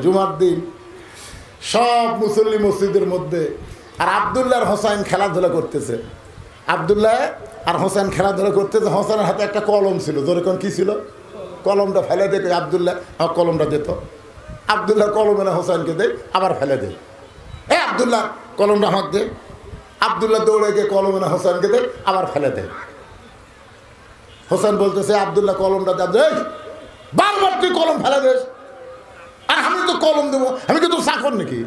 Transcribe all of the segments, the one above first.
জুমার দিন সব মুসল্লি মসজিদের মধ্যে, আর আব্দুল্লাহ আর হোসাইন খেলাধুলা করতেছে। আব্দুল্লাহ আর হোসেন খেলাধুলা করতেছে। হোসেনের হাতে একটা কলম ছিল, যেরকম কি ছিল, কলমটা ফেলে দেখে আব্দুল্লাহ কলমটা দিত। আব্দুল্লাহ কলম এনে হোসেনকে দেয়, আবার ফেলে দেয়। আব্দুল্লাহ কলমটা হাত দে। আব্দুল্লাহ দৌড়ে গিয়ে কলম এনে হোসেনকে দেয়, আবার ফেলে দেয়। হোসেন বলতেছে আব্দুল্লাহ কলমটা দেয়, বারবার তুই কলম ফেলে দেস, আর আমি তো কলম দেবো, আমি কিন্তু চাকর নাকি?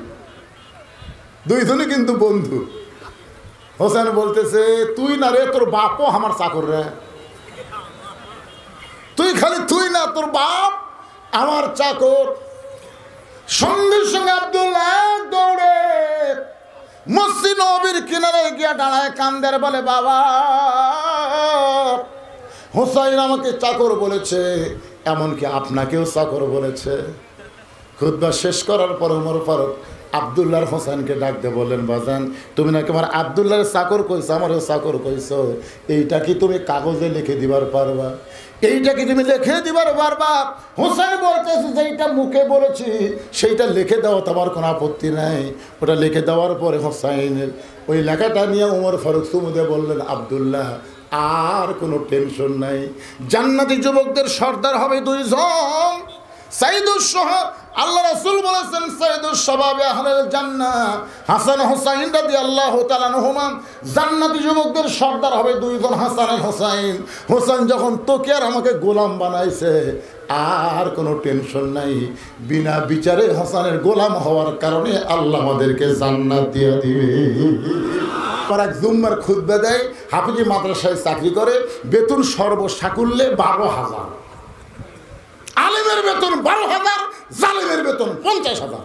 দুইজনই কিন্তু বন্ধু। হোসেন বলতেছে তুই না রে, তোর বাপও আমার চাকর রে। তুই খালি তুই না, তোর বাপ আমার চাকর। সঙ্গে সঙ্গে আব্দুল্লাহ দৌড়ে মসজিদ নববীর কিনারে গিয়া দাঁড়ায়, কান্দের বলে বাবা, হোসাইন আমাকে চাকর বলেছে, এমনকি আপনাকেও চাকর বলেছে। খুতবা শেষ করার পর ওমর ফারুক আব্দুল্লাহর হোসেনকে ডাকতে বললেন, বাজান তুমি নাকি আমার আব্দুল্লাহর চাকর কইছো, আমারও চাকর কইছো, এইটা কি তুমি কাগজে লিখে দিবার পারবা? এইটা কি তুমি লিখে দিবার পারবা? হোসেন বলতেছে যেইটা মুখে বলেছি সেইটা লিখে দেওয়া তোমার কোনো আপত্তি নাই। ওটা লিখে দেওয়ার পরে হোসাইনের ওই লেখাটা নিয়ে ওমর ফারুক সুমুদে বললেন, আব্দুল্লাহ আর কোনো টেনশন নাই, জান্নাতি যুবকদের সর্দার হবে দুইজন, সাইদুস শাবাব। আল্লাহ রাসূল বলেছেন সাইদুস শাবাব আহলুল জান্নাহ। হাসান হোসাইন রাদিয়াল্লাহু তাআলা আনহুমা জান্নাতি যুবকদের সর্দার হবে দুইজন, হাসান আর হোসাইন। হোসেন যখন তোকে আর আমাকে গোলাম বানাইছে, আর কোনো টেনশন নাই, বিনা বিচারে হাসানের গোলাম হওয়ার কারণে আল্লাহ আমাদেরকে জান্নাত দিয়ে দিবে। আর এক জুম্মার খুতবা দেয়, হাফিজি মাদ্রাসায় চাকরি করে, বেতন সর্বসাকুল্যে 12,000। আলেমের বেতন 12,000, জালেমের বেতন 50,000।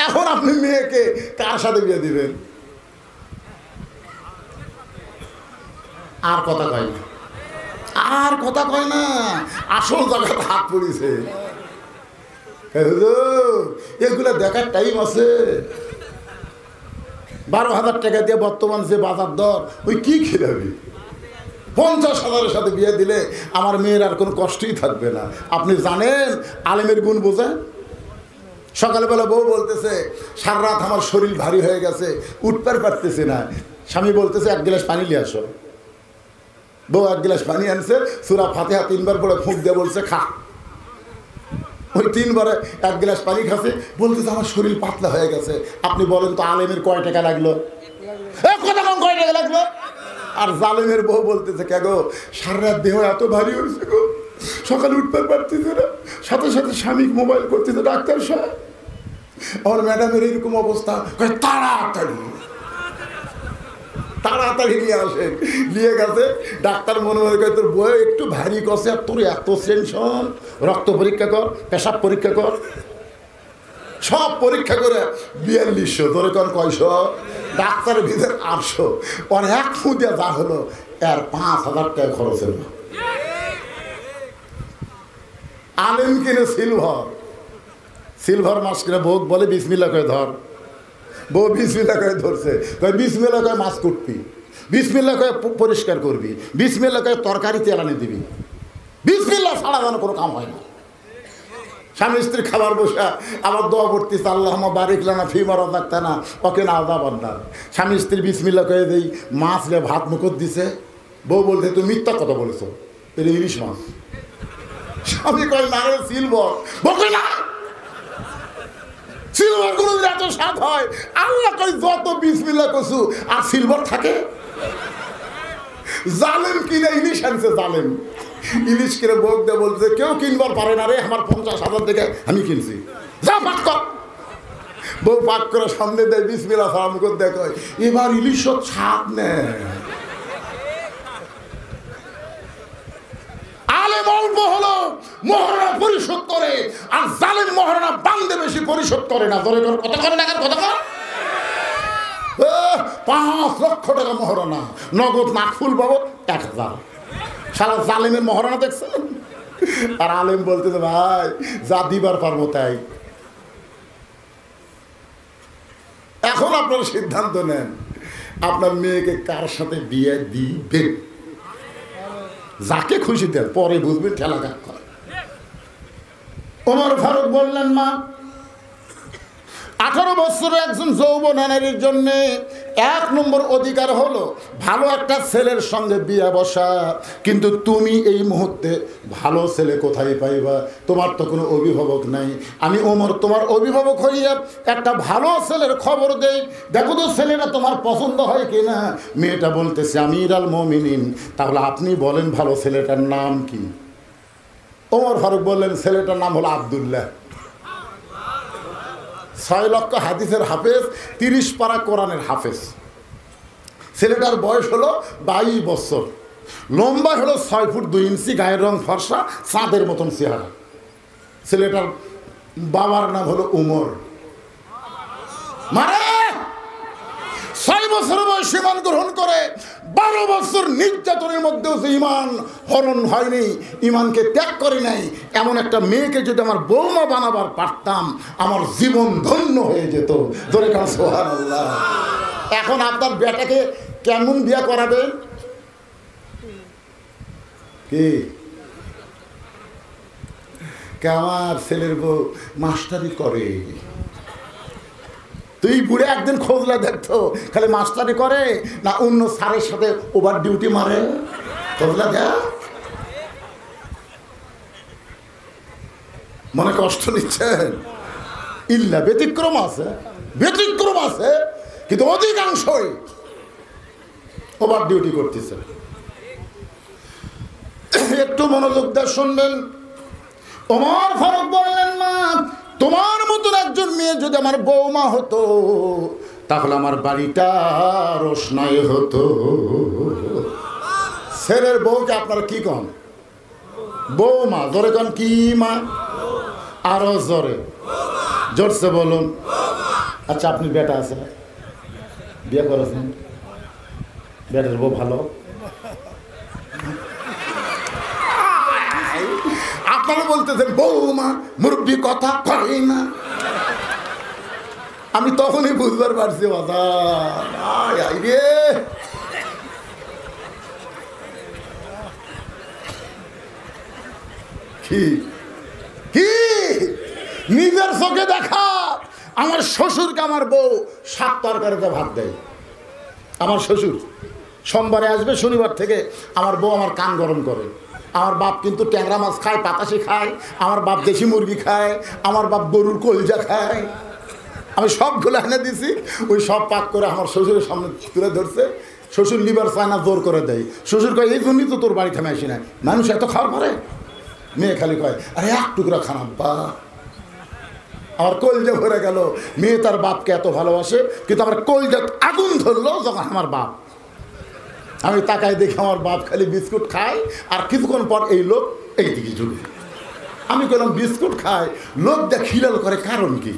এখন আপনি মেয়েকে কার সাথে বিয়ে দিবেন? আর কথা কয় না, আর কথা কয় না, আসল জায়গাতে হাত পড়িছে। এগুলা দেখার টাইম আছে? 12,000 টাকা দিয়ে বর্তমান যে বাজার দর, ওই কি খেলাবি? 50,000-এর সাথে বিয়ে দিলে আমার মেয়ের আর কোনো কষ্টই থাকবে না। আপনি জানেন আলেমের গুণ বোঝেন? সকালবেলা বউ বলতেছে সারা রাত আমার শরীর ভারী হয়ে গেছে, উঠতে পারতেছে না। স্বামী বলতেছে 1 গ্লাস পানি নিয়ে আসো। বউ 1 গ্লাস পানি আনছে, সূরা ফাতিহা 3 বার পরে ফুঁক দিয়ে বলছে খা। ওই 3 বারে 1 গ্লাস পানি খাচ্ছে, বলতেছে আমার শরীর পাতলা হয়ে গেছে। আপনি বলেন তো আলেমের কয় টাকা লাগলো? কথা কম, কয় টাকা লাগলো? আর জালেমের বউ বলতেছে কে গো, সারা রাত দেহ এত ভারী হয়েছে গো, সকালে উঠতে পারতেছে না, সাথে সাথে স্বামী মোবাইল করতেছে, ডাক্তার সাহেব আমার ম্যাডামের এরকম অবস্থা, তাড়াতাড়ি তাড়াতাড়ি নিয়ে আসে। নিয়ে গেছে ডাক্তার, মনে মনে করে তোর বউ একটু ভারী করছে, আর তোর এত টেনশন, রক্ত পরীক্ষা কর, পেশাব পরীক্ষা কর, সব পরীক্ষা করে 4200, তোর কর কয়শো, ডাক্তারের ভিতরে 800, ওর এক ফু দিয়ে যা হলো এর 5,000 টাকা খরচ হলো। আলেম কিনে সিলভার মাছ কিনে বউ বলে বিসমিল্লাহ করে ধর। বউ বিসমিল্লাহ করে ধরছে, বিসমিল্লাহ করে মাছ কুটবি, বিসমিল্লাহ করে পরিষ্কার করবি, বিসমিল্লাহ করে তরকারি তেলানি দিবি, বিসমিল্লাহ ছাড়া যেন কোনো কাম হয় না। স্বামী স্ত্রী খাবার বসা আবার দোয়া পড়তেছে, আল্লাহুম্মা বারিক লানা ফিমা রাযাকতানা ওয়া কিনা আযাবান নার। স্বামী স্ত্রী বিসমিল্লাহ করে দেই, মাছ রে ভাত মুখত দিছে, বউ বলতে তুমি মিথ্যা কথা বলেছো, এটা ইলিশ মাছ। স্বামী কয় না রে সিলভার, বলতে না সিলভার কোনো এত স্বাদ হয়? আল্লাহ কয় যত বিসমিল্লাহ কইছু আর সিলভার থাকে? জালেম কিনে ইলিশ আনছে, জালেম ইলিশ কিনে বউক দিয়ে বলছে কেউ কিনবার পারে না রে, আমার 50,000 থেকে আমি কিনছি, যা পাক কর। বউ পাক করে সামনে দেয়, বিসমিল্লাহ সালাম করে দেখো, এবার ইলিশ ছাদ নেয়। আলেম অল্প হলো মহারণা পরিশোধ করে, আর জালেম মহারণা বান্দে বেশি পরিশোধ করে না। ধরে কথা করে না, কথা কর। 5 লক্ষ টাকা মহারণা, নগদ নাকফুল পাবো 1,000। সারা জালেমের মহারণা দেখছেন? আর আলেম বলতেছে ভাই যা দিবার পারবো তাই। এখন আপনারা সিদ্ধান্ত নেন আপনার মেয়েকে কার সাথে বিয়ে দিবেন। যাকে খুশি দেন, পরে বুঝবেন ঠেলা কাক করে। ওমর ফারুক বললেন, মা 18 বছরের একজন যৌবন নারীর জন্য 1 নম্বর অধিকার হলো ভালো একটা ছেলের সঙ্গে বিয়ে বসা। কিন্তু তুমি এই মুহূর্তে ভালো ছেলে কোথায় পাইবা? তোমার তো কোনো অভিভাবক নাই। আমি ওমর তোমার অভিভাবক হইয়া একটা ভালো ছেলের খবর দেই, দেখো তো ছেলেটা তোমার পছন্দ হয় কিনা। মেয়েটা বলতেছে আমির আল মুমিনিন, তাহলে আপনি বলেন ভালো ছেলেটার নাম কি? ওমর ফারুক বললেন ছেলেটার নাম হলো আব্দুল্লাহ। 6 লক্ষ হাদিসের হাফেজ, 30 পারা কোরআনের হাফেজ। ছেলেটার বয়স হলো 22 বছর, লম্বা হলো 6 ফুট 2 ইঞ্চি, গায়ের রং ফর্সা, চাঁদের মতন চেহারা। ছেলেটার বাবার নাম হলো উমর। মানে 6 বছর বয়স ঈমান গ্রহণ করে 12 বছর নির্যাতনের মধ্যেও যে ঈমান হরণ হয়নি, ঈমানকে ত্যাগ করে নাই, এমন একটা মেয়েকে যদি আমার বৌমা বানাবার পারতাম আমার জীবন ধন্য হয়ে যেত। ধরে কারণ সুবহানাল্লাহ। এখন আপনার বেটাকে কেমন বিয়ে করাবেন? কি আমার ছেলের বউ মাস্টারি করে। তুই বুড়ে একদিন খোঁজলে দেখতো খালি মাস্টারি করে না অন্য স্যারের সাথে ওভার ডিউটি মারে, খোঁজলে দেখ। মনে কষ্ট নিচ্ছেন? ইল্লা ব্যতিক্রম আছে, ব্যতিক্রম আছে, কিন্তু অধিকাংশই ওভার ডিউটি করতেছে। একটু মনোযোগ দিয়ে শুনবেন। ওমর ফারুক বললেন, মা তোমার মতন একজন মেয়ে যদি আমার বৌমা হতো তাহলে আমার বাড়িটা রোশনাই হতো। ছেলের বউকে আপনারা কি কন? বৌমা। জোরে কন কি মা? আরো জোরে, জোরসে বলুন। আচ্ছা আপনি বেটা আছে, বিয়ে করেছেন, বেটার বউ ভালো? আপনারা বলতেছেন বৌমা মুরব্বী কথা কয় না। আমি তখনই বুঝবার পারছি রে কি কি নিজের চোখে দেখা। আমার শ্বশুরকে আমার বউ 7 তরকারিতে ভাত দেয়। আমার শ্বশুর সোমবারে আসবে, শনিবার থেকে আমার বউ আমার কান গরম করে। আমার বাপ কিন্তু ট্যাংরা মাছ খায়, পাতাশি খায়, আমার বাপ দেশি মুরগি খায়, আমার বাপ গরুর কলজা খায়। আমি সবগুলো এনে দিছি, ওই সব পাক করে আমার শ্বশুরের সামনে তুলে ধরছে। শ্বশুর লিভার চায় না, জোর করে দেয়। শ্বশুর কয় এই জন্যই তো তোর বাড়িতে আমি আসি না, মানুষ এত খাওয়ার পরে। মেয়ে খালি কয় আরে 1 টুকরা খান আব্বা। আমার কলজা ভরে গেল। মেয়ে তার বাপকে এত ভালোবাসে, কিন্তু আমার কলজা আগুন ধরলো যখন আমার বাপ। আমি তাকায় দেখি আমার বাপ খালি বিস্কুট খায়, আর কিছুক্ষণ পর এই লোক এইদিকে ঝুঁকে। আমি বললাম বিস্কুট খায়, লোক দেখ খিলাল করে, কারণ কি?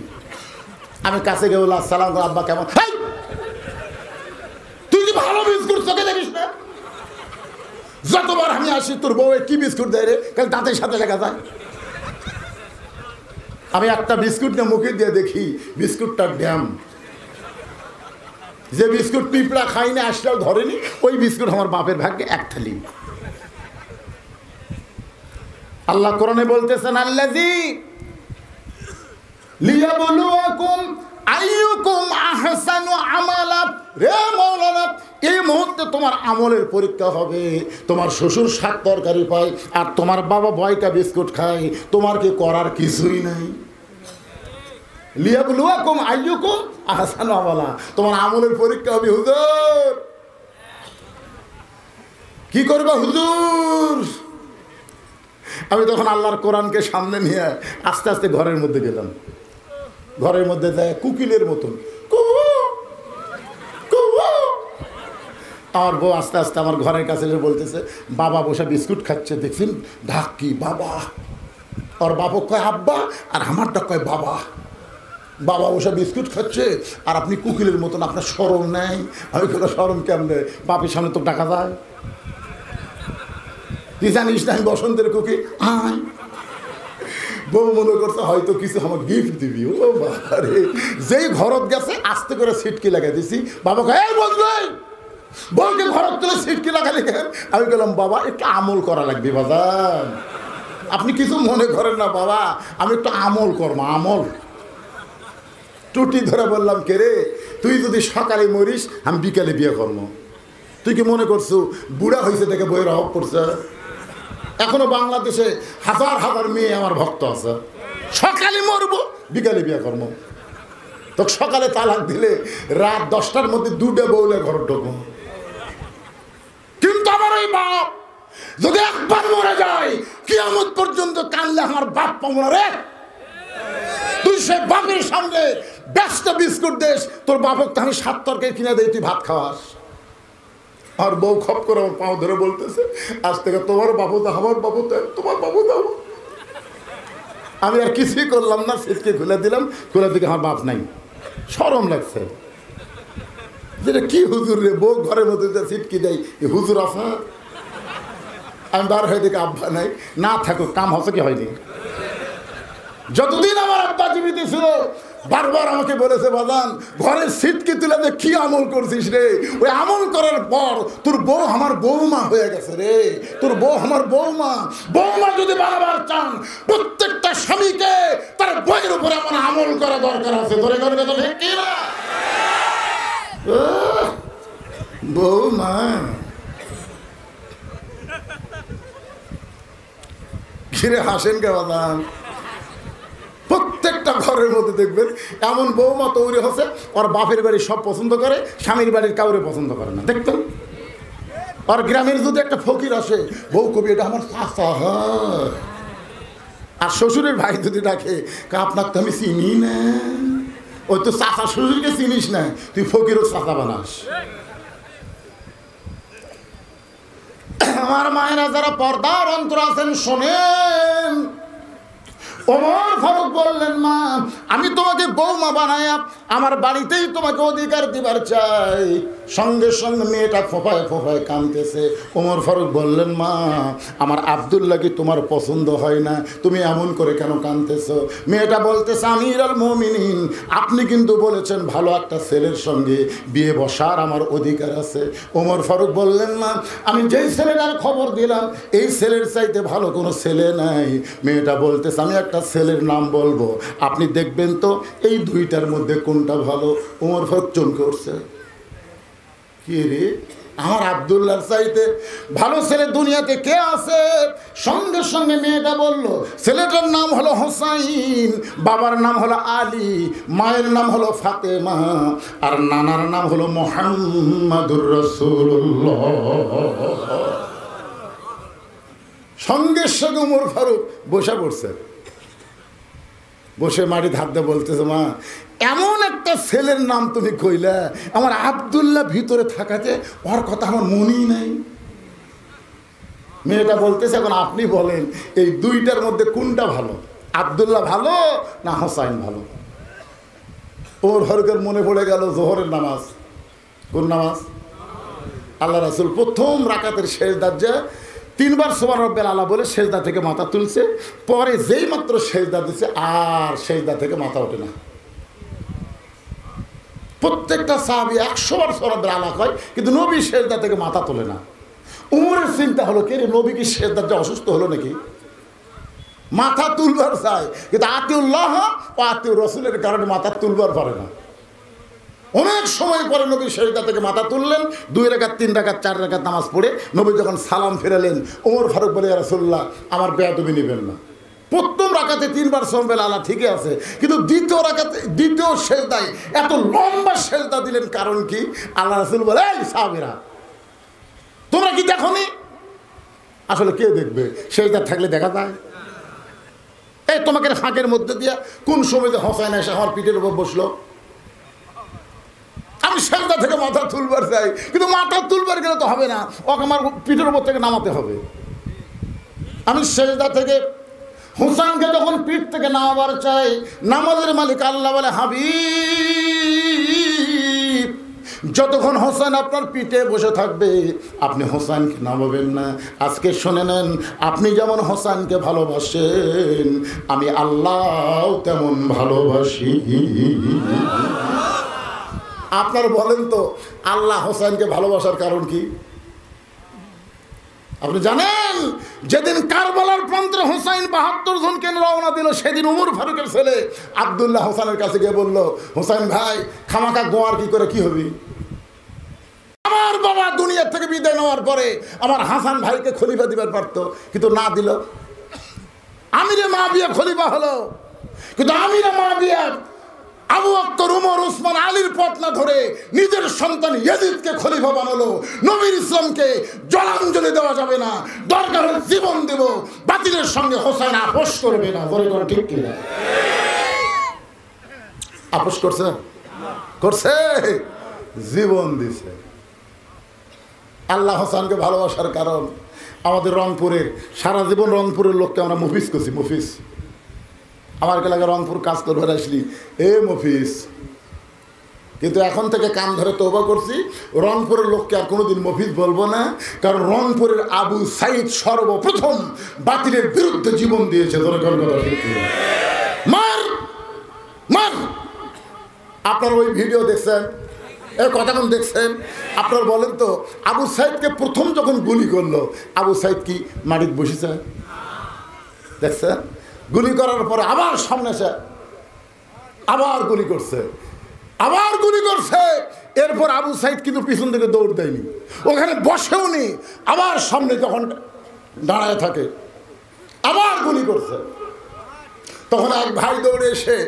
আমি কাছে গিয়ে বললাম সালাম আব্বা কেমন? তুই কি ভালো বিস্কুট চোখে দেখিস না? যতবার আমি আসি তোর বউ কি বিস্কুট দেয় রে, কাল দাঁতের সাথে লেখা যায়। আমি একটা বিস্কুট নিয়ে মুখে দিয়ে দেখি বিস্কুটটার ড্যাম। যে বিস্কুট পিঁপড়া খাই না, আসলেও ধরেনি, ওই বিস্কুট আমার বাপের ভাগ্যে 1 থালি। আল্লাহ কোরআনে বলতেছেন আল্লাযী লিয়াবলুয়াকুম আইয়ুকুম আহসানু আমালা। রে মাওলানা, এই মুহূর্তে তোমার আমলের পরীক্ষা হবে। তোমার শ্বশুর 7 তরকারি পায় আর তোমার বাবা 2টা বিস্কুট খায়, তোমার কি করার কিছুই নাই? লিয়াবলুয়াকুম আইয়ুকুম আহসানু আমালা, তোমার আমলের পরীক্ষা হবে। হুজুর কি করবে হুজুর? আমি তখন আল্লাহর কোরআনকে সামনে নিয়ে আস্তে আস্তে ঘরের মধ্যে গেলাম। ঘরের মধ্যে যায় কুকিলের মতন আমার বউ আস্তে আস্তে আমার ঘরের কাছে এসে বলতেছে বাবা বসে বিস্কুট খাচ্ছে, দেখছেন ঢাক কি বাবা। আর বাবা কয় আব্বা, আর আমারটা কয় বাবা। বাবা বসে বিস্কুট খাচ্ছে আর আপনি কুকিলের মতন, আপনার শরম নেই? আমি কোনো শরম কেমনে? বাপের সামনে তো ডাকা যায়। তুই জানিস না আমি বসন্তের কুকি? আয়। বউ মনে করছে হয়তো কিছু আমাকে গিফট দিবি। ও বাবা রে, যেই ঘরত গেছে আস্তে করে সিটকি লাগাই দিছি। বাবা কয় এই বলবে বউকে ঘরত তুলে সিটকি লাগালি কেন? আমি বললাম বাবা একটু আমল করা লাগবে বাজার। আপনি কিছু মনে করেন না বাবা, আমি একটু আমল করবো, আমল। টুটি ধরে বললাম, কে রে, তুই যদি সকালে মরিস আমি বিকালে বিয়ে করবো। তুই কি মনে করছো বুড়া হয়েছে দেখে বইয়ের অভাব পড়ছে? এখনো বাংলাদেশে হাজার হাজার মেয়ে আমার ভক্ত আছে, সকালে মরবো বিকালে বিয়ে করবো। তো সকালে তালাক দিলে রাত 10টার মধ্যে 2টা বউলে ঘর ঢোকো। কিন্তু আমার ওই বাপ যদি একবার মরে যায়, কিয়ামত পর্যন্ত কানলে আমার বাপ পাবো না রে। তুই সে বাপের সামনে ব্যস্ত বিস্কুট দেশ, তোর বাপকে আমি 7 তরকারি কিনে দেই, তুই ভাত খাওয়াস। আর বউ খপ করে আমার পাও ধরে বলতেছে, আজ থেকে তোমার বাবু দাও, আমার বাবু দাও, তোমার বাবু দাও। আমি আর কিছুই করলাম না, সিটকে খুলে দিলাম, খুলে দিকে আমার বাপ নাই। শরম লাগছে, যেটা কি হুজুর রে, বউ ঘরের মধ্যে সিটকি দেয়, হুজুর আসা। আমি বার হয়ে দেখে আব্বা নাই, না থাকুক, কাম হচ্ছে কি হয়নি। যতদিন আমার আব্বা জীবিত ছিল বারবার আমাকে বলেছে, বাজান ঘরের সিটকে তুলে দে, কি আমল করছিস রে। ওই আমল করার পর তোর বউ আমার বৌমা হয়ে গেছে রে, তোর বউ আমার বৌমা। বৌমা যদি বারবার চান, প্রত্যেকটা স্বামীকে তার বইয়ের উপরে আমার আমল করা দরকার আছে। ধরে করে কথা ঠিক কি না? বৌমা ঘিরে হাসেন কে বাজান? প্রত্যেকটা ঘরের মধ্যে দেখবেন এমন বৌমা তৈরি হচ্ছে, ওর বাপের বাড়ি সব পছন্দ করে, স্বামীর বাড়ির কাউরে পছন্দ করে না। দেখতেন আর গ্রামের যদি একটা ফকির আসে, বউ কবি এটা আমার চাচা হয়। আর শ্বশুরের ভাই যদি ডাকে, আপনার তো আমি চিনি না, ওই তো চাচা শ্বশুরকে চিনিস না, তুই ফকিরও চাচা বানাস। আমার মায়েরা যারা পর্দার অন্তর আছেন শোনেন, ওমর ফারুক বললেন, মা আমি তোমাকে বৌমা বানায়া আমার বাড়িতেই তোমাকে অধিকার দিবার চাই। সঙ্গে সঙ্গে মেয়েটা ফোফায় ফোফায় কাঁদতেছে। ওমর ফারুক বললেন, মা আমার আব্দুল্লাহ কি তোমার পছন্দ হয় না? তুমি এমন করে কেন কাঁদতেছ? মেয়েটা বলতেছে, আমির আল মুমিনিন, আপনি কিন্তু বলেছেন ভালো একটা ছেলের সঙ্গে বিয়ে বসার আমার অধিকার আছে। ওমর ফারুক বললেন, মা আমি যেই ছেলেটার খবর দিলাম এই ছেলের চাইতে ভালো কোনো ছেলে নাই। মেয়েটা বলতেছে, আমি একটা ছেলের নাম বলবো, আপনি দেখবেন তো এই দুইটার মধ্যে কোনটা ভালো। ওমর ফারুক চমকে উঠছে, কি রে, আমার আব্দুল্লাহর চাইতে ভালো ছেলে দুনিয়াতে কে আছে? সঙ্গে সঙ্গে মেয়েটা বলল, ছেলেটার নাম হলো হোসাইন, বাবার নাম হলো আলী, মায়ের নাম হলো ফাতেমা, আর নানার নাম হলো মুহাম্মাদুর রাসূলুল্লাহ। সঙ্গে সঙ্গে ওমর ফারুক বসে পড়ছে, বসে মাটি ধার দিয়ে বলতেছে, মা এমন একটা ছেলের নাম তুমি কইলা, আমার আব্দুল্লাহ ভিতরে থাকাতে ওর কথা আমার মনেই নাই। মেয়েটা বলতেছে, এখন আপনি বলেন এই দুইটার মধ্যে কোনটা ভালো, আব্দুল্লাহ ভালো না হোসাইন ভালো? ওর হরকের মনে পড়ে গেল জোহরের নামাজ। কোন নামাজ? আল্লাহ রাসূল প্রথম রাকাতের শেষ দাজ্জা 3বার সুবহান রাব্বিল আলা বলে সেজদা থেকে মাথা তুলছে, পরে যেই মাত্র সেজদা দিচ্ছে আর সেজদা থেকে মাথা ওঠে না। প্রত্যেকটা সাহাবী 100বার সুবহান রাব্বিল আলা কয়, কিন্তু নবী সেজদা থেকে মাথা তোলে না। উমরের চিন্তা হলো, কে রে, নবী কি সেজদাতে অসুস্থ হলো নাকি? মাথা তুলবার চায়, কিন্তু আতিউল্লাহ ও আতিউর রাসূলের কারণে মাথা তুলবার পারে না। অনেক সময় পরে নবী সেজদা থেকে মাথা তুললেন, 2 রাকাত 3 রাকাত 4 রাকাত নামাজ পড়ে নবী যখন সালাম ফেরালেন, ওমর ফারুক বলে, ইয়া রাসূলুল্লাহ আমার বেয়াদবি নেবেন না। প্রথম রাকাতে 3বার সুবহান রাব্বিল আলা ঠিকই আছে, কিন্তু দ্বিতীয় রাকাতে দ্বিতীয় সেজদায় এত লম্বা সেজদা দিলেন, কারণ কি? আল্লাহ রাসূল বলে, এই সাহাবীরা তোমরা কি দেখোনি? আসলে কে দেখবে, সেজদা থাকলে দেখা যায়? এই তোমাকে ফাঁকের মধ্যে দিয়া কোন সময় যে হোসাইন এসে আমার পিঠের উপর বসলো, আমি সেজদা থেকে মাথা তুলবার চাই, কিন্তু মাথা তুলবার গেলে তো হবে না, ওকে আমার পিঠের উপর থেকে নামাতে হবে। আমি সেজদা থেকে হুসাইনকে যখন পিঠ থেকে নামাবার চাই, নামাজের মালিক আল্লাহ বলে, হাবিব যতক্ষণ হোসেন আপনার পিঠে বসে থাকবে আপনি হোসেনকে নামাবেন না। আজকে শুনে নেন, আপনি যেমন হোসেনকে ভালোবাসেন আমি আল্লাহ তেমন ভালোবাসি। আপনার বলেন তো, আল্লাহ হোসেনকে ভালোবাসার কারণ কি? আপনি জানেন যেদিন কারবালার প্রান্তে হোসাইন ৭২ জনকে রওনা দিল, সেদিন উমর ফারুকের ছেলে আব্দুল্লাহ হোসেনের কাছে গিয়ে বলল, হোসাইন ভাই খামাকা গোয়ার কি করে কি হবি? আমার বাবা দুনিয়া থেকে বিদায় নেওয়ার পরে আমার হাসান ভাইকে খলিফা দিবার পারতো, কিন্তু না দিল। আমিরে মাবিয়া খলিফা হলো, কিন্তু আমিরে মাবিয়া আবু বকর, উমর, উসমান, আলীর পথ না ধরে নিজের সন্তান ইয়াজিদকে খলিফা বানালো। নবীর ইসলামকে জলাঞ্জলি দেওয়া যাবে না, দরকার হলে জীবন দেব, বাতিলের সঙ্গে হোসেন আপোষ করবে না। বলে কোন ঠিক কিনা? আপোষ করছে? করছে, জীবন দিছে। আল্লাহ হোসেনকে ভালোবাসার কারণ আমাদের রংপুরের সারা জীবন রংপুরের লোককে আমরা মফিজ করছি। মফিজ আমার এলাকায় রংপুর কাজ করবার আসলি এ মফিজ, কিন্তু এখন থেকে কান ধরে তওবা করছি, রংপুরের লোককে আর কোনোদিন মফিজ বলবো না। কারণ রংপুরের আবু সাইদ সর্বপ্রথম বাতিলের বিরুদ্ধে জীবন দিয়েছে। মার মার, আপনার ওই ভিডিও দেখছেন, এই কথাটা দেখছেন? আপনার বলেন তো, আবু সাইদকে প্রথম যখন গুলি করলো, আবু সাইদ কি মাটিতে বসেছে? দেখছেন? গুলি করার পরে আবার সামনে এসে আবার গুলি করছে, আবার গুলি করছে। এরপর আবু সাইদ কিন্তু পিছন থেকে দৌড় দেয়নি, ওখানে বসেও নি, আবার সামনে যখন দাঁড়ায় থাকে আবার গুলি করছে। তখন এক ভাই দৌড়ে এসে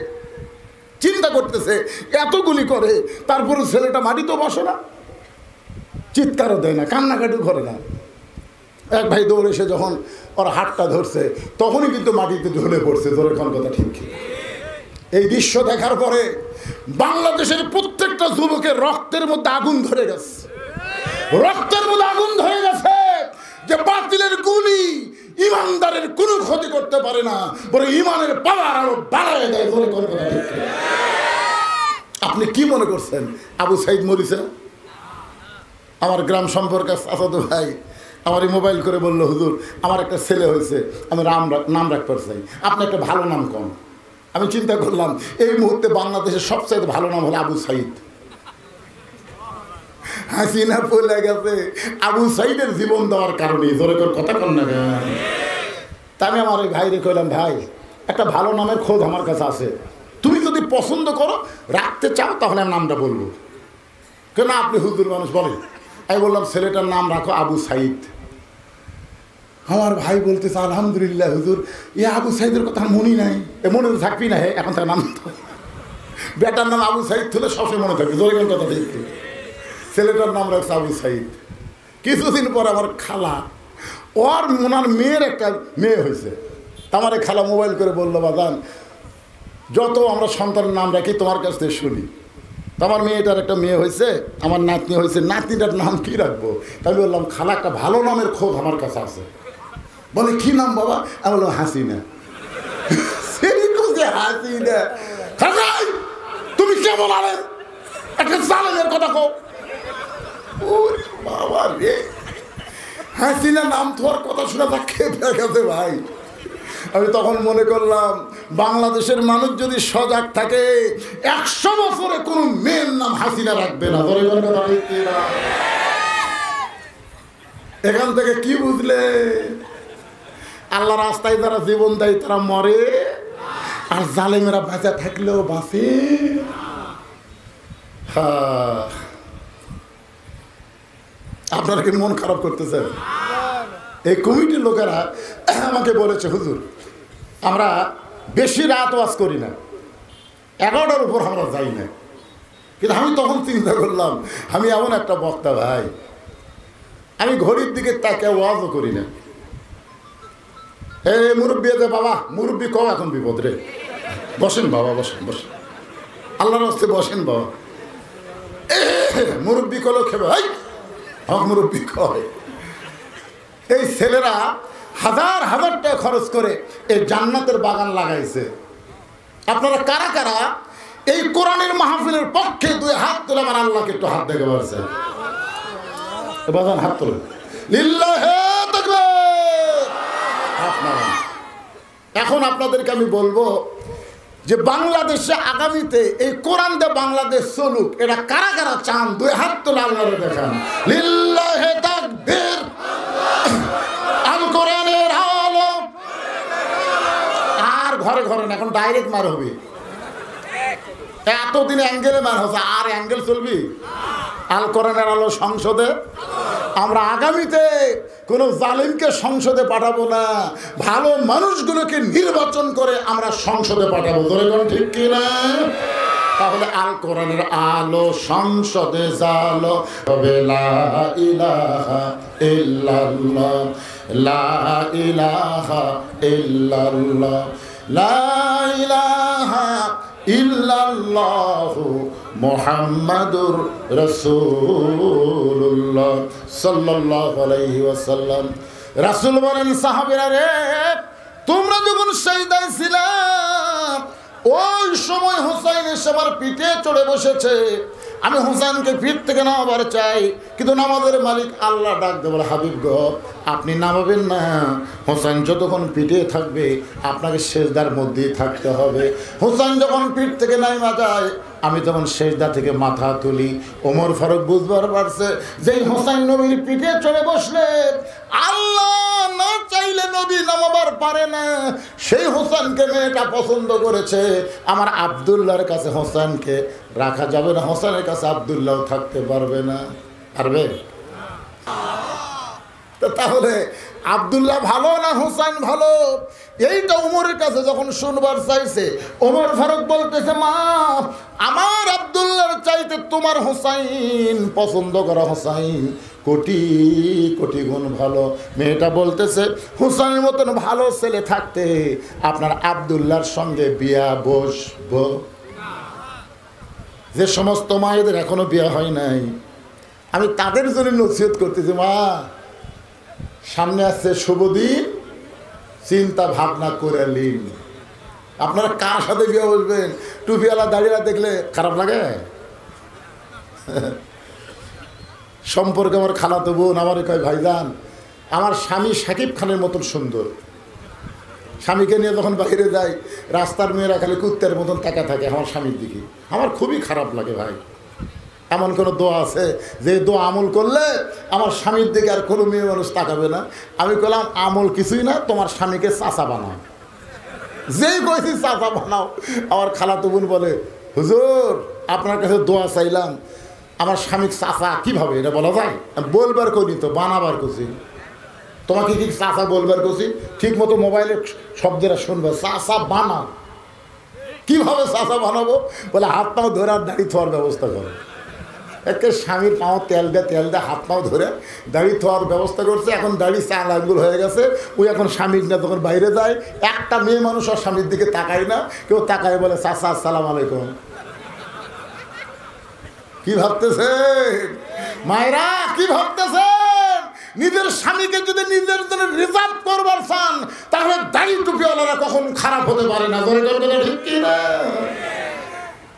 চিন্তা করতেছে, এত গুলি করে তারপরে ছেলেটা মাটিতেও বসে না, চিৎকারও দেয় না, কান্নাকাটিও করে না। এক ভাই দৌড়ে এসে যখন ওর হাতটা ধরছে, তখনই কিন্তু মাটিতে ঝুলে পড়ছে। ধরে কোন কথা ঠিক? এই দৃশ্য দেখার পরে বাংলাদেশের প্রত্যেকটা যুবকের রক্তের মধ্যে আগুন ধরে গেছে, রক্তের মধ্যে আগুন ধরে গেছে যে বাতিলের গুলি ইমানদারের কোনো ক্ষতি করতে পারে না, বরং ইমানের পাওয়ার আরো বাড়ায় দেয়। ধরে কোন কথা ঠিক? আপনি কি মনে করছেন আবু সাইদ মরিছে? আমার গ্রাম সম্পর্কে আসাদ ভাই আমার মোবাইল করে বললো, হুজুর আমার একটা ছেলে হয়েছে, আমি নাম রাখতে চাই, আপনি একটা ভালো নাম কন। আমি চিন্তা করলাম এই মুহূর্তে বাংলাদেশের সবচেয়ে ভালো নাম হলো আবু সাইদ। হাসিনা বলে গেছে আবু সাইদের জীবন দেওয়ার কারণে। জোরে করে কথা কন না। তা আমি আমার ওই ভাইরে কইলাম, ভাই একটা ভালো নামের খোঁজ আমার কাছে আছে, তুমি যদি পছন্দ করো রাখতে চাও তাহলে আমি নামটা বলবো। কেন আপনি হুজুর মানুষ বলেন। আমি বললাম ছেলেটার নাম রাখো আবু সাইদ। আমার ভাই বলতেছে আলহামদুলিল্লাহ হুজুর, এ আবু সাইদের কথা মনেই নাই। এ মনে থাকবি না, হে এখন তার নাম বেটার নাম আবু সাইদ হলে সবসময় মনে থাকবে। জোরে কথা দেখতে ছেলেটার নাম রাখছে আবু সাইদ। কিছুদিন পর আমার খালা, ওর ওনার মেয়ের একটা মেয়ে হয়েছে, আমার এই খালা মোবাইল করে বললো, বাদান যত আমরা সন্তানের নাম রাখি তোমার কাছ থেকে শুনি। তো আমার মেয়েটার একটা মেয়ে হয়েছে, আমার নাতনি হয়েছে, নাতনিটার নাম কি রাখবো? তাই বললাম খালা একটা ভালো নামের খোঁজ আমার কাছে আছে। বলে কি নাম বাবা? আমি বললাম হাসিনা। হাসিনা তুমি কেমন আলেন একটা জালেমের কথা কো বাবা রে। হাসিনা নাম তোমার কথা শুনে তা খেপে গেছে ভাই। আমি তখন মনে করলাম বাংলাদেশের মানুষ যদি সজাগ থাকে 100 বছরে কোন মেয়ের নাম হাসিনা রাখবে না। এখান থেকে কি বুঝলে? আল্লাহ রাস্তায় যারা জীবন দেয় তারা মরে, আর জালেমেরা বাঁচা থাকলেও বাঁচে। আপনারা কি মন খারাপ করতেছেন? এই কমিটির লোকেরা আমাকে বলেছে, হুজুর আমরা বেশি রাত ওয়াজ করি না, 11টার উপর আমরা যাই না। কিন্তু আমি তখন চিন্তা করলাম আমি এমন একটা বক্তা ভাই, আমি ঘড়ির দিকে তাকে ওয়াজও করি না। এই মুরব্বী আছে বাবা, মুরব্বী কও এখন বিপদ রে, বসেন বাবা, বসেন বসেন, আল্লাহর হস্তে বসেন বাবা। মুরব্বী কলেও খেবে, ভাই মুরব্বী কয়। এই ছেলেরা হাজার হাজার টাকা খরচ করে এই জান্নাতের বাগান লাগাইছে। আপনারা কারা কারা এই কোরআনের মাহফিলের পক্ষে 2 হাত তুলে আমার আল্লাহকে একটু হাত দেখে পারছেন? বাগান হাত তুলে লিল্লাহে তাকবীর। এখন আপনাদেরকে আমি বলবো যে বাংলাদেশে আগামীতে এই কোরআন দিয়ে বাংলাদেশ চলুক, এটা কারা কারা চান? 2 হাত তুলে আল্লাহরে দেখান। লিল্লাহে তাকবীর। ঘরে ঘরে না, এখন ডাইরেক্ট মার হবে। এতদিন অ্যাঙ্গেলে মার হচ্ছে, আর অ্যাঙ্গেল চলবি? আল কোরআনের আলো সংসদে আমরা আগামীতে কোনো জালিমকে সংসদে পাঠাবো না, ভালো মানুষগুলোকে নির্বাচন করে আমরা সংসদে পাঠাবো। ধরে কোন ঠিক কিনা? তাহলে আল কোরআনের আলো সংসদে জালো তবে লা ইলাহা ইল্লাল্লাহ, লা ইলাহা ইল্লাল্লাহ, লা ইলাহা ইল্লাল্লাহু মুহাম্মাদুর রাসূলুল্লাহ সাল্লাল্লাহু আলাইহি ওয়াসাল্লাম। রাসূল বলেন, সাহাবীরা রে, তোমরা যখন শহীদায় ছিলা ওই সময় হুসাইন এসে আমার পিঠে চড়ে বসেছে। আমি হুসাইনকে পিঠ থেকে নামাবার চাই, কিন্তু নামাজের মালিক আল্লাহ ডাক দেব, হাবিব গো আপনি নামাবেন না, হুসাইন যতক্ষণ পিঠে থাকবে আপনাকে সেজদার মধ্যেই থাকতে হবে। হুসাইন যখন পিঠ থেকে নামা যায় আমি তখন সেজদা থেকে মাথা তুলি। ওমর ফারুক বুঝবার পারছে যে হুসাইন নবীর পিঠে চড়ে বসলে আল্লাহ না চাইলে নবী নামাবার পারে না। সেই হোসেনকে মেয়েটা পছন্দ করেছে, আমার আব্দুল্লাহর কাছে হোসেনকে রাখা যাবে না, হোসেনের কাছে আব্দুল্লাহ থাকতে পারবে না। পারবে? তাহলে আব্দুল্লাহ ভালো না হোসেন ভালো? এইটা উমরের কাছে যখন শুনবার চাইছে, ওমর ফারুক বলতেছে, মা আমার আব্দুল্লাহর চাইতে তোমার হোসাইন পছন্দ করা হোসাইন কোটি কোটি গুণ ভালো। মেয়েটা বলতেছে, হুসাইনের মতন ভালো ছেলে থাকতে আপনার আব্দুল্লাহর সঙ্গে বিয়া বসবো। যে সমস্ত মায়েদের এখনো বিয়া হয় নাই, আমি তাদের জন্য নসিহত করতেছি, মা সামনে আসছে শুভ দিন, চিন্তা ভাবনা করে নিন। আপনারা কার সাথে বিয়ে বসবেন? টুপিওয়ালা দাড়িওয়ালা দেখলে খারাপ লাগে? সম্পর্কে আমার খালাতো বোন আমারে কয়, ভাইজান আমার স্বামী শাকিব খানের মতন সুন্দর। স্বামীকে নিয়ে যখন বাইরে যাই রাস্তার মেয়েরা খালি কুত্তের মতন তাকা থাকে আমার স্বামীর দিকে, আমার খুবই খারাপ লাগে। ভাই এমন কোনো দোয়া আছে যে দোয়া আমল করলে আমার স্বামীর দিকে আর কোনো মেয়ে মানুষ তাকাবে না? আমি বললাম, আমল কিছুই না, তোমার স্বামীকে চাচা বানাও। যেই কইছি চাচা বানাও, আমার খালাতো বোন বলে, হুজুর আপনার কাছে দোয়া চাইলাম, আমার স্বামীর চাচা কিভাবে এটা বলা যায়? বলবার করি তো, বানাবার করছি। তোমাকে কি চাচা বলবার করছি? ঠিক মতো মোবাইলে শব্দটা শুনবে, চাচা বানাও। কিভাবে চাচা বানাবো? বলে হাত পাও ধরে আর দাড়ি থোয়ার ব্যবস্থা করো। একে স্বামীর পাও তেল দেয় হাত পাও ধরে দাড়ি থোয়ার ব্যবস্থা করছে। এখন দাড়ি চাল আঙ্গুল হয়ে গেছে। ওই এখন স্বামীর না যখন বাইরে যায়, একটা মেয়ে মানুষ আর স্বামীর দিকে তাকায় না, কেউ তাকায় বলে, চাচা আসসালামু আলাইকুম। কি ভাবতেছেন মায়েরা? কি ভাবতেছেন? নিজের স্বামীকে যদি নিজের জন্য রিজার্ভ করবার চান, তাহলে দাড়ি টুপিওয়ালারা কখন খারাপ হতে পারে না। ঠিক কিনা?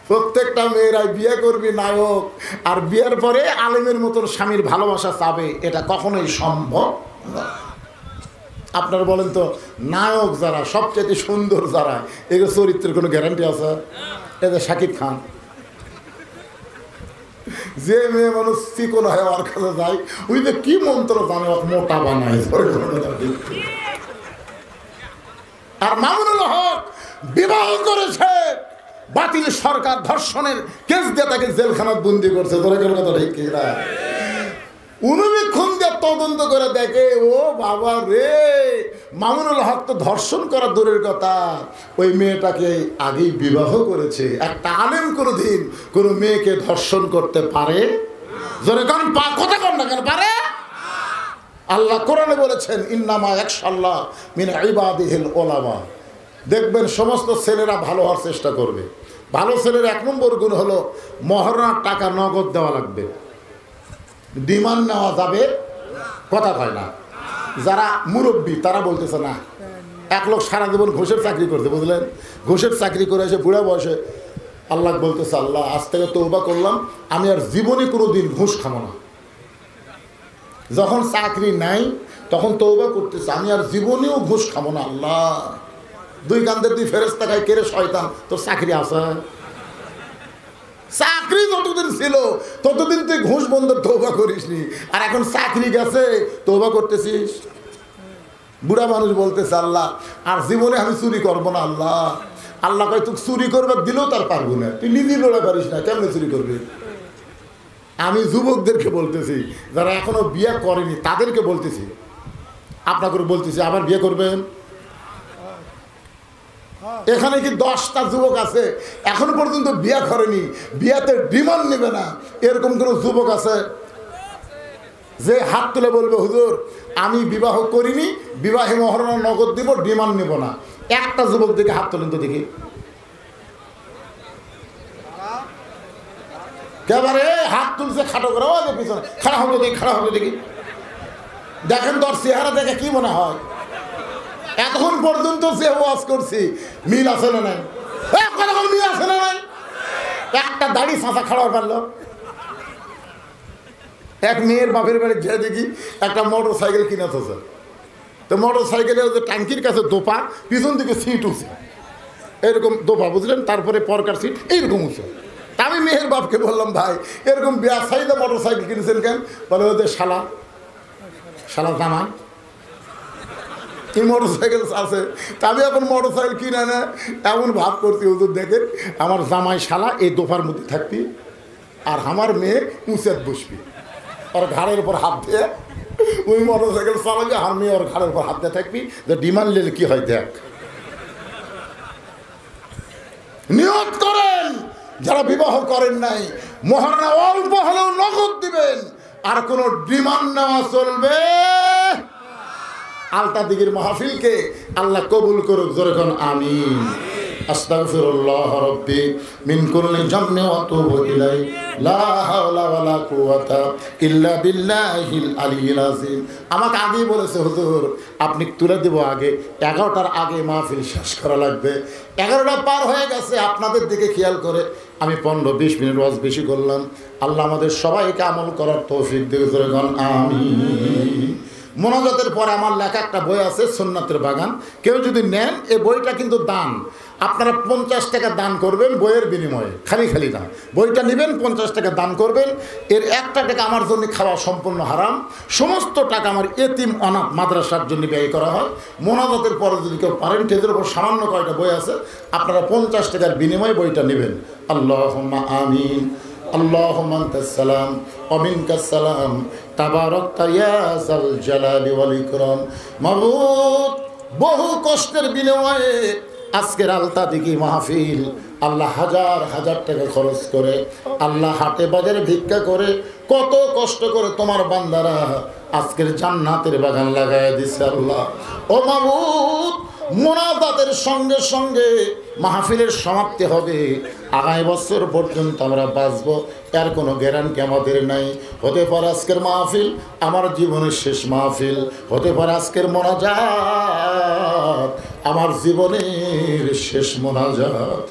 প্রত্যেকটা মেয়েরাই বিয়ে করবি নায়ক, আর বিয়ের পরে আলেমের মতন স্বামীর ভালোবাসা চাবে, এটা কখনোই সম্ভব না। আপনারা বলেন তো, নায়ক যারা সবচেয়ে সুন্দর যারা, এগুলো চরিত্রের কোনো গ্যারান্টি আছে? এদের শাকিব খান। যে মেয়ে মানুষ চিকন হয় আমার কাছে যায়, ওই যে কি মন্ত্র জানে, মোটা বানায়। আর মামুনুল হক বিবাহ করেছে, বাতিল সরকার ধর্ষণের কেস দিয়ে তাকে জেলখানাত বন্দি করছে। কথা ঠিক কিনা? অনুবীক্ষণ দিয়ে তদন্ত করে দেখে, ও বাবা রে, মামুনুল হক তো ধর্ষণ করা দূরের কথা, ওই মেয়েটাকে আগেই বিবাহ করেছে। একটা আলেম কোনোদিন কোনো মেয়েকে ধর্ষণ করতে পারে? জোরে কারণ কথা কম না কেন পারে? আল্লাহ কোরআনে বলেছেন, ইন্নামা ইয়াখশাল্লাহ মিন ইবাদিহিল উলামা। দেখবেন সমস্ত ছেলেরা ভালো হওয়ার চেষ্টা করবে। ভালো ছেলের এক নম্বর গুণ হলো মহরার টাকা নগদ দেওয়া লাগবে, ডিমান্ড নেওয়া যাবে, কথা কয় না। যারা মুরব্বী তারা বলতেছে না। এক লোক সারা জীবন ঘুষের চাকরি করতে, বুঝলেন, ঘুষের চাকরি করে এসে বুড়া বয়সে আল্লাহ বলতেছে, আল্লাহ আজ থেকে তওবা করলাম, আমি আর জীবনে কোনো দিন ঘুষ খাবো না। যখন চাকরি নাই তখন তওবা করতেছে, আমি আর জীবনেও ঘুষ খাবো না। আল্লাহ দুই কান্দের দুই ফেরেশতা কয়, কে রে শয়তান, তোর চাকরি আছে? চাকরি যতদিন ছিল ততদিন তুই ঘুষ বন্ধ তওবা করিসনি, আর এখন চাকরি গেছে তওবা করতেছিস। বুড়া মানুষ বলতেছে আল্লাহ আর জীবনে আমি চুরি করবো না আল্লাহ। আল্লাহ কয় তুই চুরি করবে দিলেও তার পারবো না, তুই নিজেই লড়ে পারিস না, কেমনে চুরি করবি? আমি যুবকদেরকে বলতেছি যারা এখনো বিয়ে করেনি তাদেরকে বলতেছি, আপনাকে বলতেছি আবার বিয়ে করবেন। এখানে কি 10টা যুবক আছে এখনো পর্যন্ত বিয়ে করেনি, বিয়াতে ডিমান্ড নেবে না, এরকম কোন যুবক আছে যে হাত তুলে বলবে হুজুর আমি বিবাহ করিনি, বিবাহে মহারণা নগদ দিব, ডিমান্ড নেব না? একটা যুবক দেখে হাত তোলেন তো দেখি। এবারে হাত তুলছে খাটো করে পিছনে, খাড়া হতো দেখি, খাড়া হতো দেখি। দেখেন তোর চেহারা দেখে কি মনে হয়? এতক্ষণ পর্যন্ত যে ওয়াজ করছি মিল আছে না নাই? মিল আছে না নাই? একটা দাড়ি ফাঁসা খাড়া পারলো। এক মেয়ের বাপের বাড়ি গিয়ে দেখি একটা মোটর সাইকেল কিনেছে, তো মোটর সাইকেলের যে ট্যাঙ্কির কাছে দোপা, পিছন দিকে সিট উঠছে এরকম দোপা, বুঝলেন? তারপরে পরকার সিট এইরকম উঠছে। আমি মেয়ের বাপকে বললাম ভাই এরকম ব্যবসায়ীতে মোটর সাইকেল কিনেছেন কেন? বলে ওদের শালা জামাই এই মোটর সাইকেল আছে। তা আমি এখন মোটর সাইকেল কিনে না এমন ভাব করছি হুজুর দেখেন আমার জামাই শালা এই দোপার মধ্যে থাকবি আর আমার মেয়ে উঁচেত বসবি, ওর ঘাড়ের উপর হাত দিয়ে ওই মোটর সাইকেল চালাবে, আর মেয়ে ওর ঘাড়ের উপর হাত দিয়ে থাকবি। যে ডিমান্ড নিলে কি হয় দেখ। নিয়ত করেন যারা বিবাহ করেন নাই মহারণা অল্প হলেও নগদ দিবেন, আর কোনো ডিমান্ড নেওয়া চলবে। আলতা দিঘির মাহফিলকে আল্লাহ কবুল করুক, জোরে কোন আমিন। আস্তাগফিরুল্লাহ রাব্বি মিন কুল্লি জামমি ওয়া আতুবু ইলাইহি লা হাওলা ওয়ালা কুওয়াতা ইল্লা বিল্লাহিল আলিয়্যিল আযীম। আমাকে আগেই বলেছে হুজুর আপনি তুলে দেব আগে, 11টার আগে মাহফিল শেষ করা লাগবে। 11টা পার হয়ে গেছে, আপনাদের দিকে খেয়াল করে আমি 15-20 মিনিট ওয়াজ বেশি করলাম। আল্লাহ আমাদের সবাইকে আমল করার তৌফিক দিক, জোরে কোন আমিন। মোনাজাতের পরে আমার লেখা একটা বই আছে সুন্নাতের বাগান, কেউ যদি নেন এই বইটা কিন্তু দান, আপনারা 50 টাকা দান করবেন বইয়ের বিনিময়ে, খালি না, বইটা নেবেন 50 টাকা দান করবেন। এর 1 টাকা আমার জন্য খাওয়া সম্পূর্ণ হারাম, সমস্ত টাকা আমার এতিম অনাথ মাদ্রাসার জন্য ব্যয় করা হয়। মোনাজাতের পরে যদি কেউ পারেন, টেজের উপর সামান্য কয়টা বই আছে, আপনারা 50 টাকার বিনিময়ে বইটা নেবেন। আল্লাহুম্মা আমিন। আল্লাহুম্মা আনতাস সালাম ওয়া মিনকাস সালাম তাবারাকতা ইয়া যাল জালালি ওয়াল ইকরাম। মাবুদ বহু কষ্টের বিনিময়ে আজকের আলতা দিঘি মাহফিল আল্লাহ হাজার হাজার টাকা খরচ করে, আল্লাহ হাটে বাজারে ভিক্ষা করে, কত কষ্ট করে তোমার বান্দারা আজকের জান্নাতের বাগান লাগায় দিছে আল্লাহ। ও মাবুদ মোনাজাতের সঙ্গে সঙ্গে মাহফিলের সমাপ্তি হবে, আগামী বছর পর্যন্ত আমরা বাঁচবো এর কোনো গ্যারান্টি আমাদের নাই। হতে পারে আজকের মাহফিল আমার জীবনের শেষ মাহফিল, হতে পারে আজকের মোনাজাত আমার জীবনের শেষ মোনাজাত।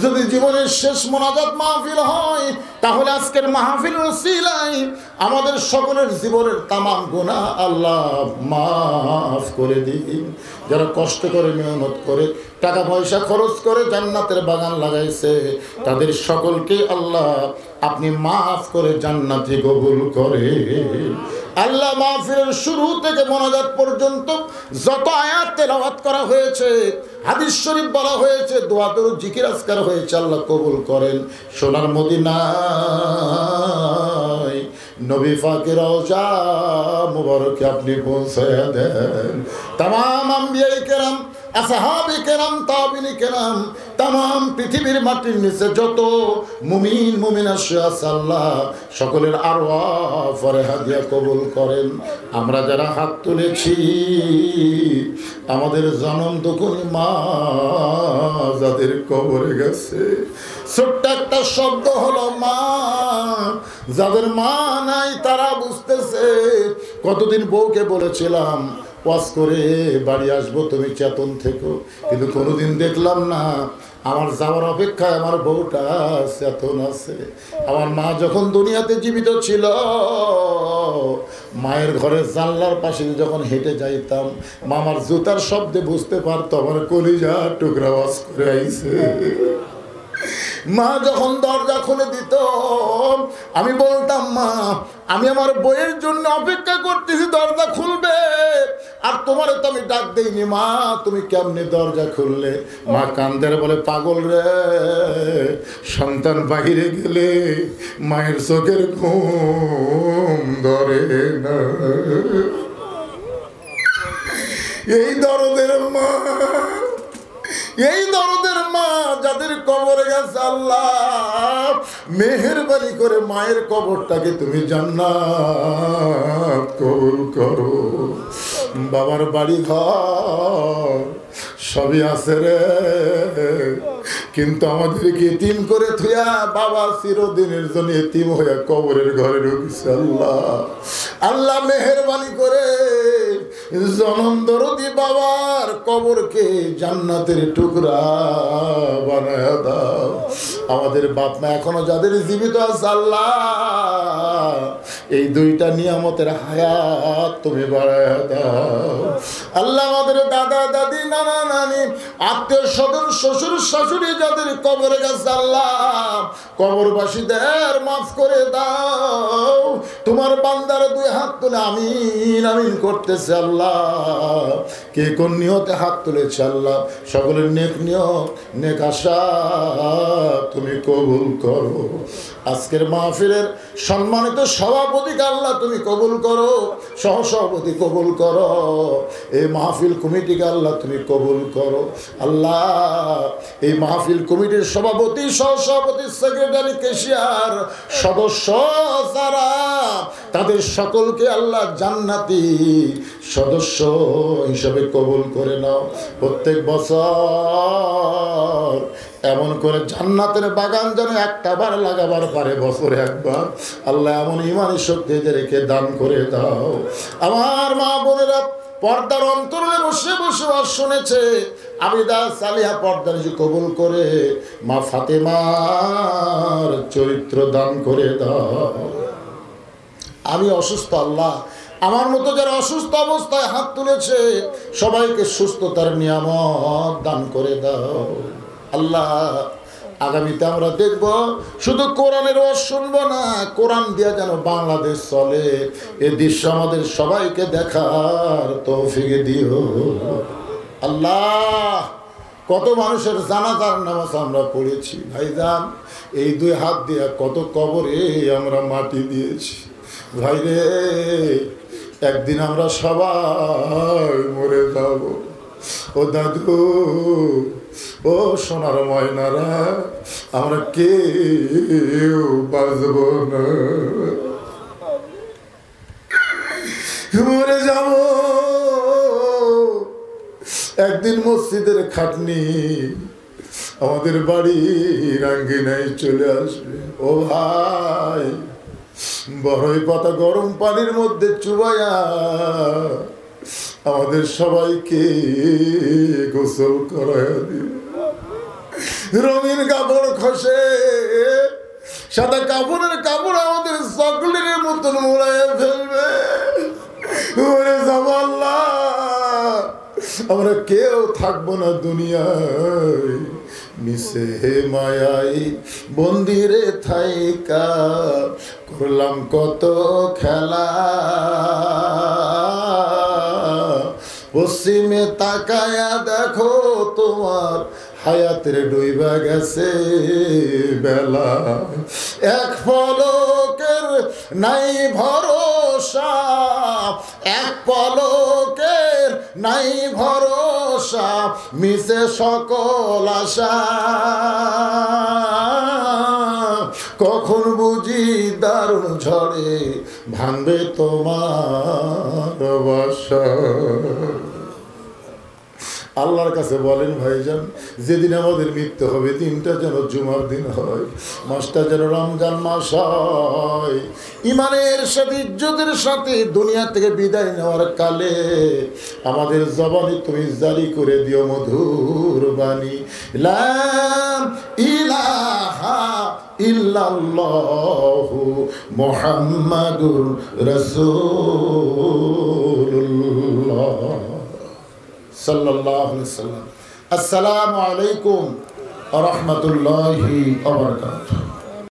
যদি জীবনের শেষ মোনাজাত মাহফিল হয় তাহলে আজকের মাহফিল ওসিলায় আমাদের সকলের জীবনের তামাম গুনাহ আল্লাহ মাফ করে দিন। যারা কষ্ট করে মেহনত করে টাকা পয়সা খরচ করে জান্নাতের বাগান লাগাইছে তাদের সকলকে আল্লাহ আপনি মাফ করে জান্নাতে কবুল করে। আল্লাহ মাহফিলের শুরু থেকে মোনাজাত পর্যন্ত যত আয়াত তেলাওয়াত করা হয়েছে, হাদিস শরীফ বলা হয়েছে, দোয়া দরুদ জিকির আজকার হয়েছে, আল্লাহ কবুল করেন। সোনার মদিনায় নবী পাকের রওজা মুবারকে আপনি পৌঁছায়া দেন। তামাম আম্বিয়ায়ে কেরাম, আসহাবে কেরাম, তাবিঈনে কেরাম, তামাম পৃথিবীর মাটির নিচে যত মুমিন মুমিনা আছে আল্লাহ সকলের আরওয়াহ ফরহা দিয়া কবুল করেন। আমরা যারা হাত তুলেছি আমাদের জনম দুঃখী মা যাদের কবরে গেছে, ছোট্ট একটা শব্দ হলো মা, যাদের মা নাই তারা বুঝতেছে। কতদিন বউকে বলেছিলাম ওয়াজ করে বাড়ি আসবো তুমি চেতন থেকো, কিন্তু কোনোদিন দেখলাম না আমার যাওয়ার অপেক্ষায় আমার বউটা চেতন আছে। আমার মা যখন দুনিয়াতে জীবিত ছিল মায়ের ঘরের জানলার পাশে যখন হেঁটে যাইতাম মামার জুতার শব্দে বুঝতে পারতো আমার কলিজা টুকরা ওয়াজ করে আইছে। মা যখন দরজা খুলে দিত আমি বলতাম, মা আমি আমার বইয়ের জন্য অপেক্ষা করতেছি, দরজা খুলবে, আর তোমার তো আমি ডাক দেইনি, মা তুমি কেমনে দরজা খুললে? মা কান্দের বলে, পাগল রে, সন্তান বাহিরে গেলে মায়ের চোখের ঘুম ধরে না। এই দরদের মা, এই দরদের মা যাদের কবরে গেছে, আল্লাহ মেহেরবানি করে মায়ের কবরটাকে তুমি জান্নাত কবুল করো। বাবার বাড়ি ঘর সবই আছে রে, কিন্তু আমাদেরকে এতিম করে থুয়া বাবা চিরদিনের জন্য এতিম হইয়া কবরের ঘরে ঢুকছে। আল্লাহ আল্লাহ মেহেরবানি করে জনম দরদি বাবার কবরকে জান্নাতের টুকরা বানায়া দাও। আমাদের বাপ মা এখনো যাদের জীবিত আছে, আল্লাহ এই দুইটা নিয়ামতের হায়াত তুমি বাড়ায়া দাও। আল্লাহ আমাদের দাদা দাদি নানা নানি আত্মীয় স্বজন শ্বশুর শাশুড়ি যাদের কবরে গেছে, আল্লাহ কবরবাসীদের মাফ করে দাও। তোমার বান্দার দুই হাত তুলে আমিন আমিন করতেছে। আল্লাহ কে কোন নিয়তে হাত তুলেছে, আল্লাহ সকলের নেক নিয়ত নেক আশা তুমি কবুল করো। আজকের মাহফিলের সম্মানিত সভাপতিকে আল্লাহ তুমি কবুল করো, সহসভাপতি কবুল করো, এই মাহফিল কমিটিকে আল্লাহ তুমি কবুল করো। আল্লাহ এই মাহফিল কমিটির সভাপতি, সহসভাপতি, সেক্রেটারি, ক্যাশিয়ার, সদস্য যারা, তাদের সকলকে আল্লাহ জান্নাতি সদস্য হিসাবে কবুল করে নাও। প্রত্যেক বছর এমন করে জান্নাতের বাগান যেন একটা বার লাগাবার পারে, বছরে একবার। আল্লাহ এমন ইমানি শক্তি রেখে দান করে দাও। আমার মা বোনেরা পর্দার অন্তরে বসে বসে শুনেছে, আবিদা সালিহা পর্দার যে কবুল করে, মা ফাতেমার চরিত্র দান করে দাও। আমি অসুস্থ, আল্লাহ আমার মতো যারা অসুস্থ অবস্থায় হাত তুলেছে সবাইকে সুস্থতার নিয়ামত দান করে দাও। আল্লাহ আগামীতে আমরা দেখব শুধু কোরআনের ওয়াজ শুনবো না, কোরআন দিয়ে যেন বাংলাদেশ চলে, এই দৃশ্য আমাদের সবাইকে দেখার তৌফিক দিও। আল্লাহ কত মানুষের জানাজার নামাজ আমরা পড়েছি ভাইজান, এই দুই হাত দিয়ে কত কবরে আমরা মাটি দিয়েছি ভাইরে। একদিন আমরা সবাই মরে যাব। ও দাদু, ও সোনার ময়নারা, আমরা কেউ বাঁচব না, মরে যাব। একদিন মসজিদের খাটনি আমাদের বাড়ির আঙ্গিনায় চলে আসবে। ও ভাই, বড়ই পাতা গরম পানির মধ্যে চুবাইয়া আমাদের সবাইকে গোসল করাইয়া দিবে। রঙিন কাপড় খসে, সাদা কাপড়ের কাপড় আমাদের চকলেটের মতন মোড়াইয়া ফেলবে। ওরে জামাল্লাহ, আমরা কেউ থাকবো না দুনিয়ায়, মিশে মায়াই বন্দিরে থাইকা করলাম কত খেলা। পশ্চিমে তাকায়া দেখো তোমার হায়াতের ডুইবা গেছে বেলা। এক পলকের নাই ভরসা, এক পলকের নাই ভরসা, মিশে সকল আশা। কখন বুঝি দারুণ ঝড়ে ভাঙবে তোমার বাসা। আল্লাহর কাছে বলেন ভাইজান, যেদিন আমাদের মৃত্যু হবে দিনটা যেন জুমার দিন হয়, মাসটা যেন রমজান মাস হয়। ইমানের সাথে ইজ্জতের সাথে দুনিয়া থেকে বিদায় নেওয়ার কালে আমাদের জবানে তুমি জারি করে দিও মধুর বাণী, লা ইলাহা ইল্লাল্লাহু মুহাম্মাদুর রাসূলুল্লাহ সাল্লাল্লাহু আলাইহি ওয়াসাল্লাম। আসসালামু আলাইকুম ওয়া রাহমাতুল্লাহি ওয়া বারাকাতুহু।